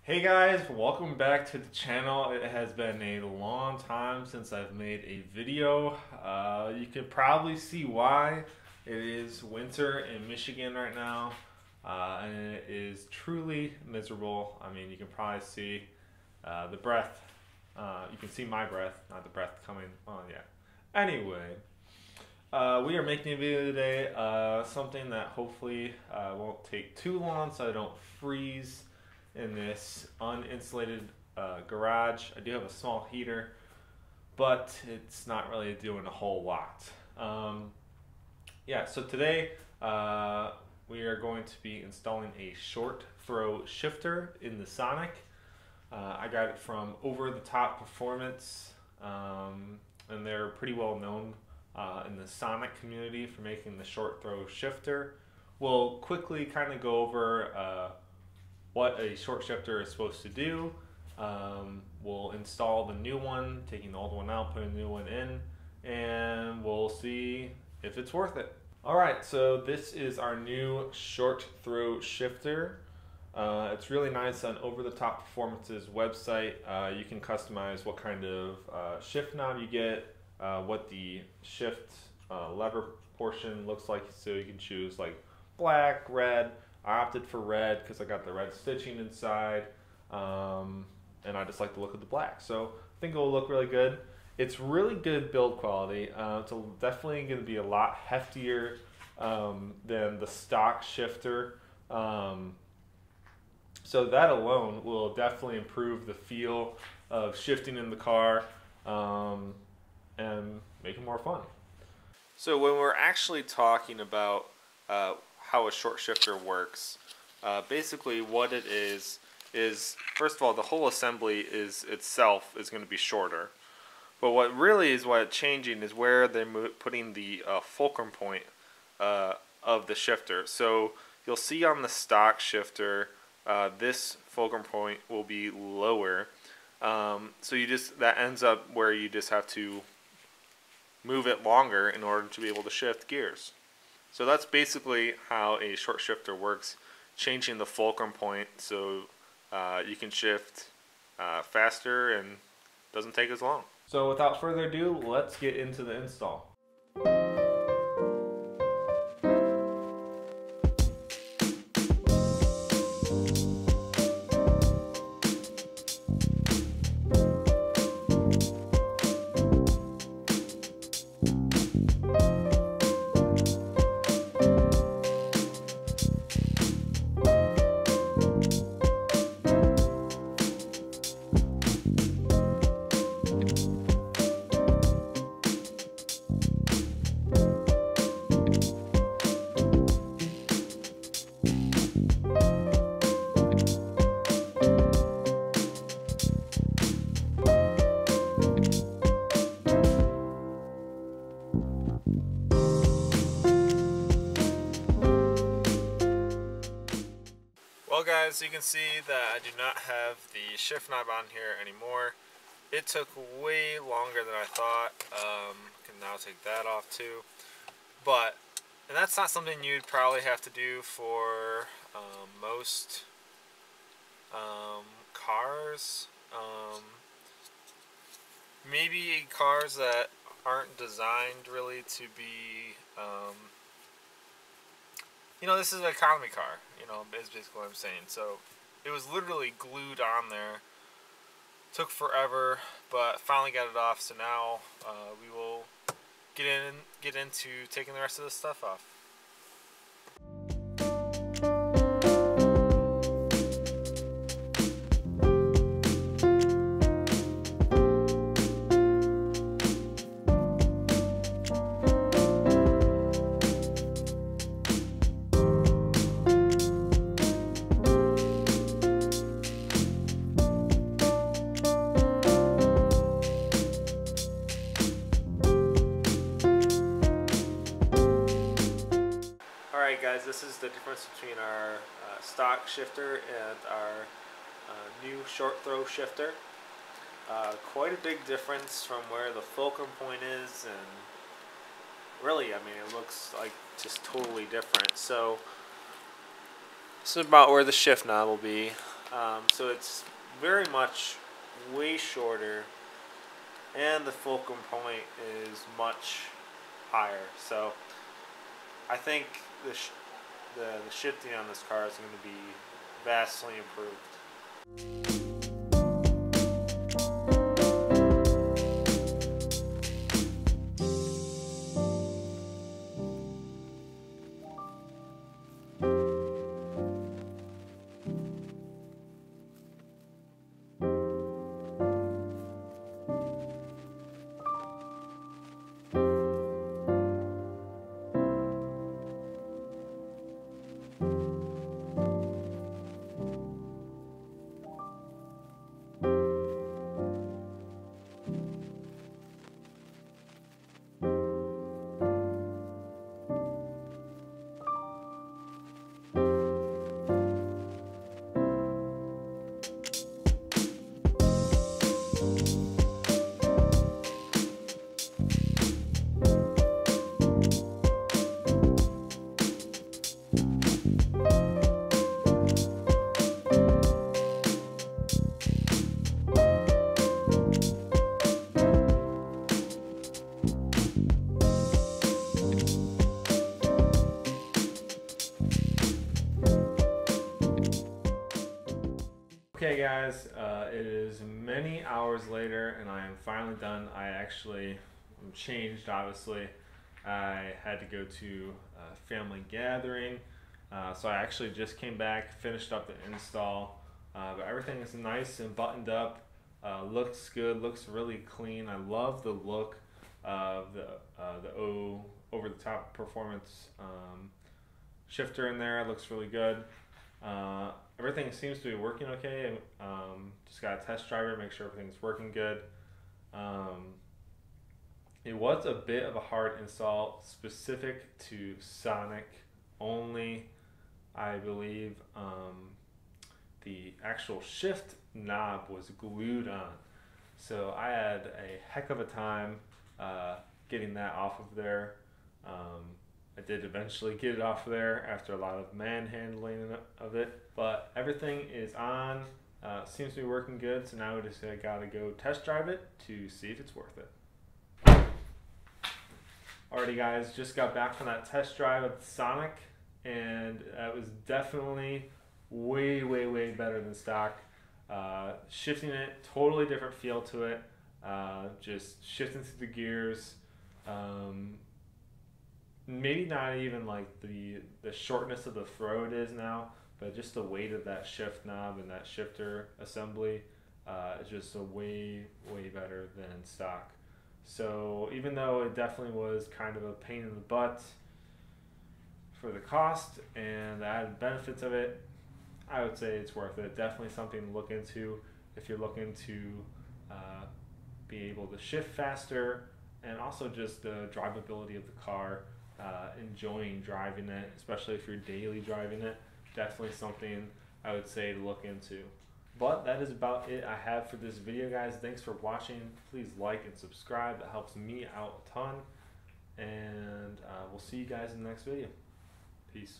Hey guys, welcome back to the channel. It has been a long time since I've made a video. You can probably see why. It is winter in Michigan right now, and it is truly miserable. I mean, you can probably see the breath. You can see my breath, not the breath coming on yet. Anyway, we are making a video today, something that hopefully won't take too long so I don't freeze in this uninsulated garage. I do have a small heater, but it's not really doing a whole lot. So today we are going to be installing a short throw shifter in the Sonic. I got it from Over the Top Performance, and they're pretty well known in the Sonic community for making the short throw shifter. We'll quickly kind of go over what a short shifter is supposed to do. We'll install the new one, taking the old one out, putting the new one in, and we'll see if it's worth it. Alright, so this is our new short throw shifter. It's really nice. On Over the Top Performance's website, you can customize what kind of shift knob you get, what the shift lever portion looks like, so you can choose like black, red. I opted for red because I got the red stitching inside, and I just like the look of the black. So I think it will look really good. It's really good build quality. It's definitely going to be a lot heftier than the stock shifter. So that alone will definitely improve the feel of shifting in the car and make it more fun. So when we're actually talking about how a short shifter works, basically what it is first of all, the whole assembly itself is going to be shorter, but what it's changing is where they're putting the fulcrum point of the shifter. So you'll see on the stock shifter, this fulcrum point will be lower, so that ends up where you just have to move it longer in order to be able to shift gears. So that's basically how a short shifter works, changing the fulcrum point so you can shift faster and doesn't take as long. So without further ado, let's get into the install. Well guys, you can see that I do not have the shift knob on here anymore. It took way longer than I thought. Can now take that off too. And that's not something you'd probably have to do for most cars. Maybe cars that aren't designed really to be this is an economy car, is basically what I'm saying. So it was literally glued on there. Took forever, but finally got it off. So now we will get into taking the rest of this stuff off. Alright guys, this is the difference between our stock shifter and our new short throw shifter. Quite a big difference from where the fulcrum point is, and really, I mean, it looks like just totally different. So this is about where the shift knob will be. So it's very much way shorter, and the fulcrum point is much higher. So I think the shifting on this car is going to be vastly improved. Okay guys, it is many hours later and I am finally done. I actually changed, obviously. I had to go to a family gathering, so I actually just came back, finished up the install, but everything is nice and buttoned up, looks good, looks really clean. I love the look of the over-the-top performance shifter in there. It looks really good. Everything seems to be working okay. Just got a test driver, make sure everything's working good. It was a bit of a hard install, specific to Sonic only, I believe. The actual shift knob was glued on, so I had a heck of a time getting that off of there. I did eventually get it off of there after a lot of manhandling of it, but everything is on. Seems to be working good, so now we just gotta go test drive it to see if it's worth it. Alrighty guys, just got back from that test drive of the Sonic, and that was definitely way better than stock. Shifting it, totally different feel to it. Just shifting through the gears. Maybe not even like the shortness of the throw it is now, but just the weight of that shift knob and that shifter assembly is just a way better than stock. So even though it definitely was kind of a pain in the butt for the cost and the added benefits of it, I would say it's worth it. Definitely something to look into if you're looking to be able to shift faster, and also just the drivability of the car. Enjoying driving it, especially if you're daily driving it. Definitely something I would say to look into. But that is about it I have for this video, guys. Thanks for watching. Please like and subscribe. That helps me out a ton. And we'll see you guys in the next video. Peace.